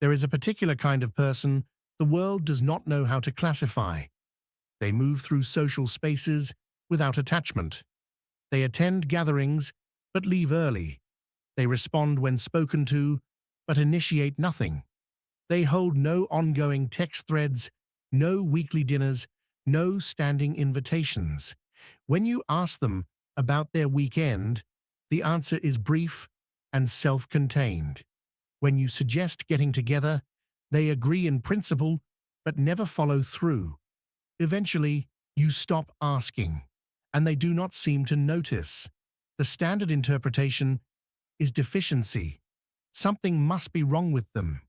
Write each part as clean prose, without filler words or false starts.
There is a particular kind of person the world does not know how to classify. They move through social spaces without attachment. They attend gatherings but leave early. They respond when spoken to but initiate nothing. They hold no ongoing text threads, no weekly dinners, no standing invitations. When you ask them about their weekend, the answer is brief and self-contained. When you suggest getting together, they agree in principle but never follow through. Eventually, you stop asking, and they do not seem to notice. The standard interpretation is deficiency. Something must be wrong with them.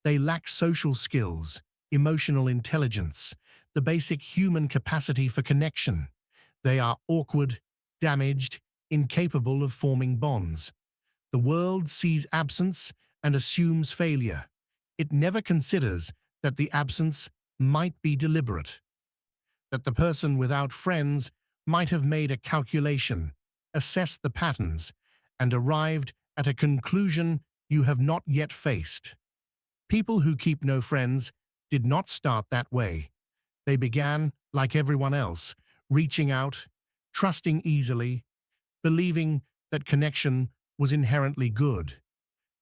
They lack social skills, emotional intelligence, the basic human capacity for connection. They are awkward, damaged, incapable of forming bonds. The world sees absence and assumes failure. It never considers that the absence might be deliberate, that the person without friends might have made a calculation, assessed the patterns, and arrived at a conclusion you have not yet faced. People who keep no friends did not start that way. They began, like everyone else, reaching out, trusting easily, believing that connection was inherently good.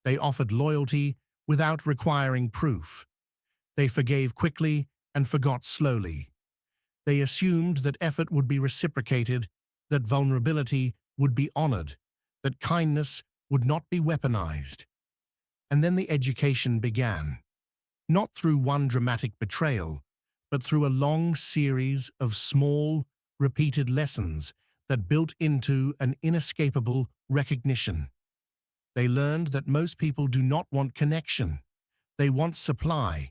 They offered loyalty without requiring proof. They forgave quickly and forgot slowly. They assumed that effort would be reciprocated, that vulnerability would be honored, that kindness would not be weaponized. And then the education began, not through one dramatic betrayal, but through a long series of small, repeated lessons that built into an inescapable recognition. They learned that most people do not want connection. They want supply.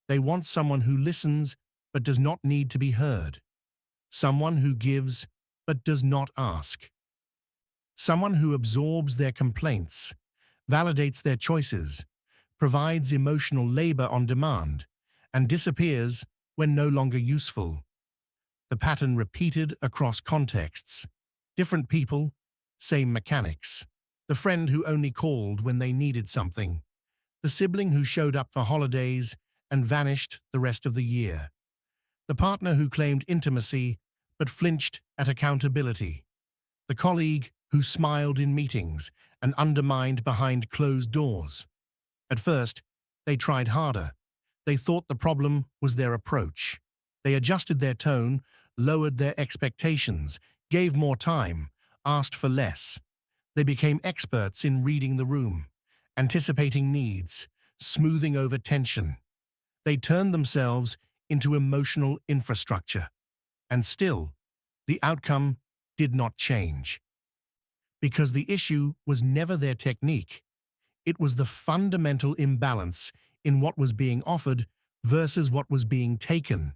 They want someone who listens but does not need to be heard. Someone who gives but does not ask. Someone who absorbs their complaints, validates their choices, provides emotional labor on demand, and disappears when no longer useful. The pattern repeated across contexts. Different people, same mechanics. The friend who only called when they needed something. The sibling who showed up for holidays and vanished the rest of the year. The partner who claimed intimacy but flinched at accountability. The colleague who smiled in meetings and undermined behind closed doors. At first, they tried harder. They thought the problem was their approach. They adjusted their tone, lowered their expectations, gave more time, asked for less. They became experts in reading the room, anticipating needs, smoothing over tension. They turned themselves into emotional infrastructure. And still, the outcome did not change. Because the issue was never their technique. It was the fundamental imbalance in what was being offered versus what was being taken.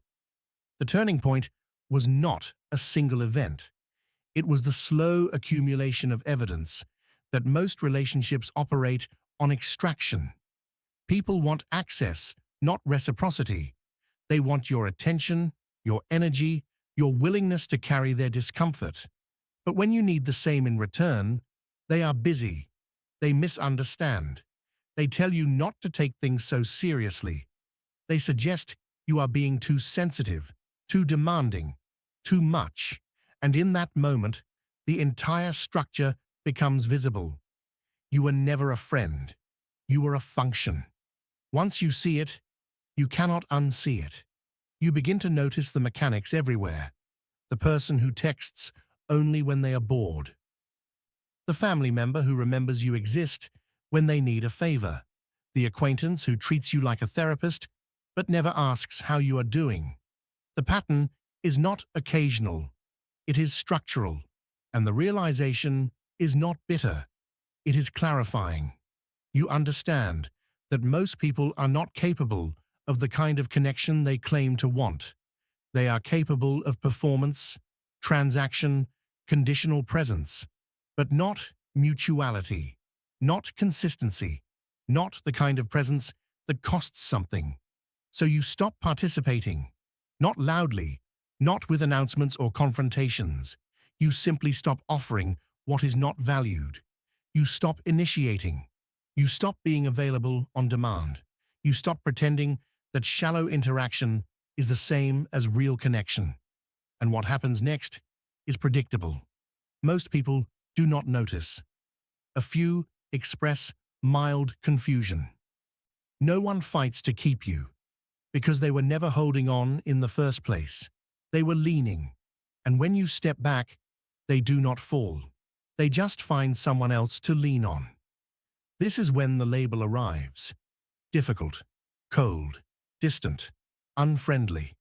The turning point was not a single event. It was the slow accumulation of evidence that most relationships operate on extraction. People want access, not reciprocity. They want your attention, your energy, your willingness to carry their discomfort. But when you need the same in return, they are busy. They misunderstand. They tell you not to take things so seriously. They suggest you are being too sensitive, too demanding, too much. And in that moment, the entire structure becomes visible. You were never a friend. You were a function. Once you see it, you cannot unsee it. You begin to notice the mechanics everywhere. The person who texts only when they are bored. The family member who remembers you exist when they need a favor. The acquaintance who treats you like a therapist but never asks how you are doing. The pattern is not occasional. It is structural. And the realization is not bitter. It is clarifying. You understand that most people are not capable of the kind of connection they claim to want. They are capable of performance, transaction, conditional presence, but not mutuality, not consistency, not the kind of presence that costs something. So you stop participating, not loudly, not with announcements or confrontations. You simply stop offering what is not valued. You stop initiating. You stop being available on demand. You stop pretending that shallow interaction is the same as real connection. And what happens next is predictable. Most people do not notice. A few express mild confusion. No one fights to keep you, because they were never holding on in the first place. They were leaning, and when you step back, they do not fall. They just find someone else to lean on. This is when the label arrives. Difficult, cold, distant, unfriendly.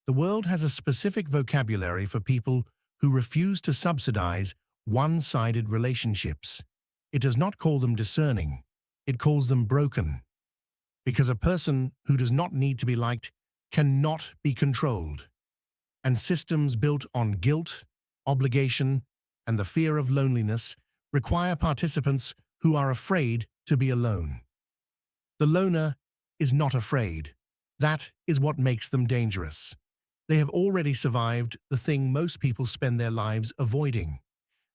The world has a specific vocabulary for people who refuse to subsidize one-sided relationships. It does not call them discerning, it calls them broken. Because a person who does not need to be liked cannot be controlled. And systems built on guilt, obligation, and the fear of loneliness require participants who are afraid to be alone. The loner is not afraid. That is what makes them dangerous. They have already survived the thing most people spend their lives avoiding.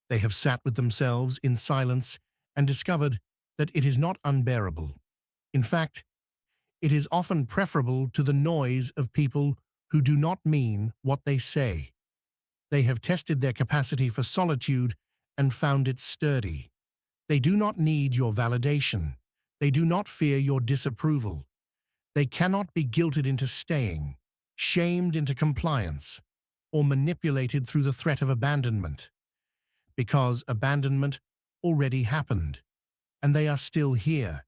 They have sat with themselves in silence and discovered that it is not unbearable. In fact, it is often preferable to the noise of people who do not mean what they say. They have tested their capacity for solitude and found it sturdy. They do not need your validation. They do not fear your disapproval. They cannot be guilted into staying, shamed into compliance, or manipulated through the threat of abandonment. Because abandonment already happened, and they are still here.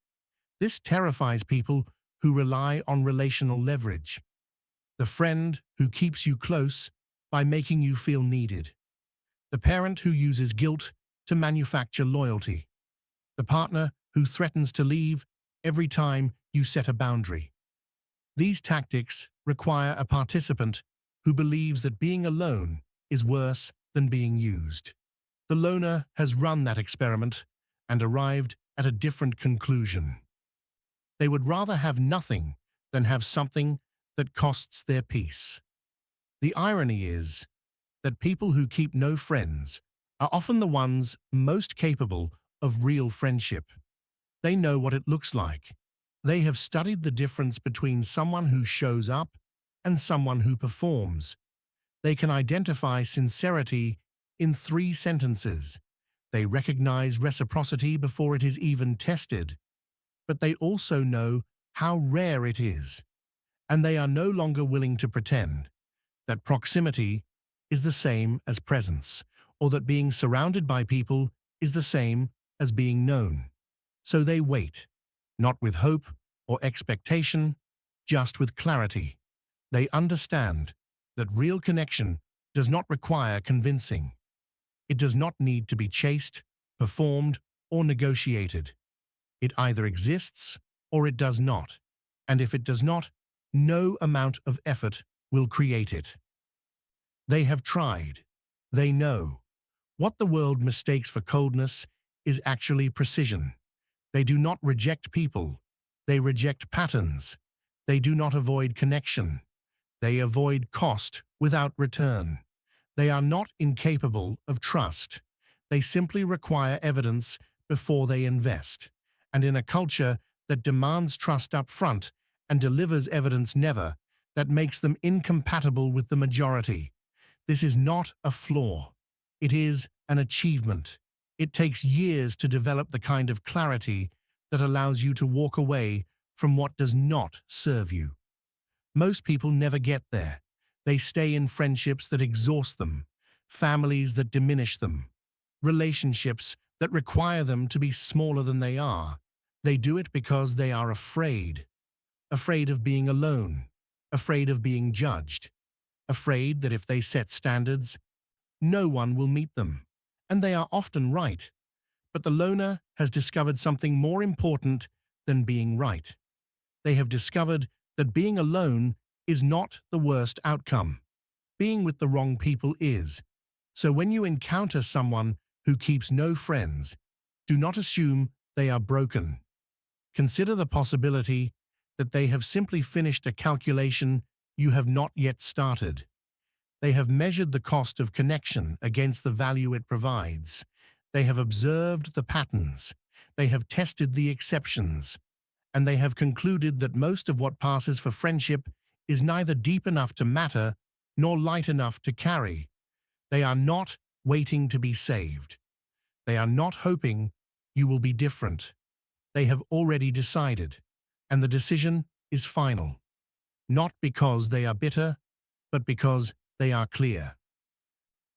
This terrifies people who rely on relational leverage. The friend who keeps you close by making you feel needed. The parent who uses guilt to manufacture loyalty. The partner who threatens to leave every time you set a boundary. These tactics require a participant who believes that being alone is worse than being used. The loner has run that experiment and arrived at a different conclusion. They would rather have nothing than have something that costs their peace. The irony is that people who keep no friends are often the ones most capable of real friendship. They know what it looks like. They have studied the difference between someone who shows up and someone who performs. They can identify sincerity in 3 sentences. They recognize reciprocity before it is even tested. But they also know how rare it is, and they are no longer willing to pretend that proximity is the same as presence, or that being surrounded by people is the same as being known. So they wait, not with hope or expectation, just with clarity. They understand that real connection does not require convincing. It does not need to be chased, performed, or negotiated. It either exists or it does not, and if it does not, no amount of effort will create it. They have tried. They know. What the world mistakes for coldness is actually precision. They do not reject people. They reject patterns. They do not avoid connection. They avoid cost without return. They are not incapable of trust. They simply require evidence before they invest. And in a culture that demands trust up front and delivers evidence never, that makes them incompatible with the majority. This is not a flaw. It is an achievement. It takes years to develop the kind of clarity that allows you to walk away from what does not serve you. Most people never get there. They stay in friendships that exhaust them, families that diminish them, relationships that require them to be smaller than they are. They do it because they are afraid. Afraid of being alone. Afraid of being judged. Afraid that if they set standards, no one will meet them. And they are often right. But the loner has discovered something more important than being right. They have discovered that being alone is not the worst outcome. Being with the wrong people is. So when you encounter someone who keeps no friends, do not assume they are broken. Consider the possibility that they have simply finished a calculation you have not yet started. They have measured the cost of connection against the value it provides. They have observed the patterns. They have tested the exceptions. and they have concluded that most of what passes for friendship is neither deep enough to matter nor light enough to carry. They are not waiting to be saved. They are not hoping you will be different. They have already decided, and the decision is final. Not because they are bitter, but because they are clear.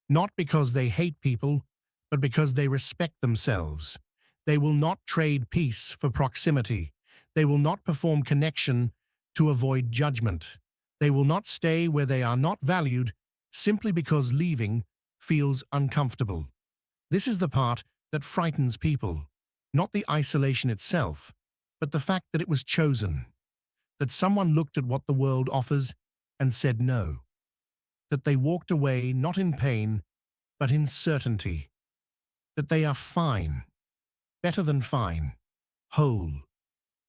Not because they hate people, but because they respect themselves. They will not trade peace for proximity. They will not perform connection to avoid judgment. They will not stay where they are not valued simply because leaving feels uncomfortable. This is the part that frightens people, not the isolation itself, but the fact that it was chosen, that someone looked at what the world offers and said no, that they walked away not in pain, but in certainty, that they are fine, better than fine, whole.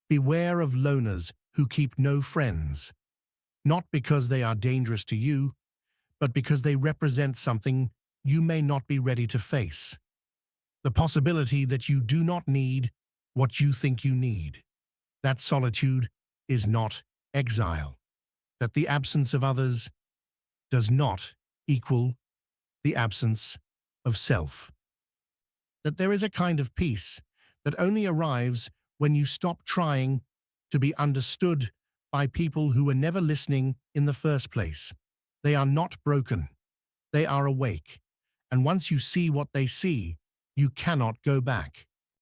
Beware of loners who keep no friends, not because they are dangerous to you, but because they represent something you may not be ready to face. The possibility that you do not need what you think you need. That solitude is not exile. That the absence of others does not equal the absence of self. That there is a kind of peace that only arrives when you stop trying to be understood by people who were never listening in the first place. They are not broken. They are awake. And once you see what they see, you cannot go back.